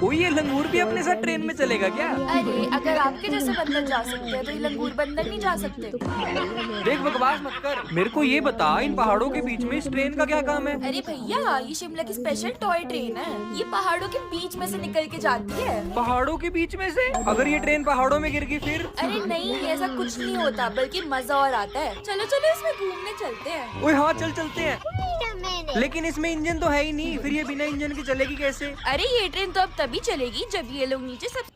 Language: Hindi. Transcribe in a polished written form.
ओ ये लंगूर भी अपने साथ ट्रेन में चलेगा क्या? अरे अगर आपके जैसे बंदर जा सकते हैं तो ये लंगूर बंदर नहीं जा सकते। देख बकवास मत कर, मेरे को ये बता इन पहाड़ों के बीच में इस ट्रेन का क्या काम है? अरे भैया ये शिमला की स्पेशल टॉय ट्रेन है। ये पहाड़ों के बीच में से निकल के जाती है। पहाड़ों के बीच में से? अगर ये ट्रेन पहाड़ों में गिर गई फिर? अरे नहीं ऐसा कुछ नहीं होता, बल्कि मजा और आता है। चलो चलो इसमें घूमने चलते हैं। ओए हाँ चल चलते हैं। लेकिन इसमें इंजन तो है ही नहीं, फिर ये बिना इंजन के चलेगी कैसे? अरे ये ट्रेन तो अब तभी चलेगी जब ये लोग नीचे सब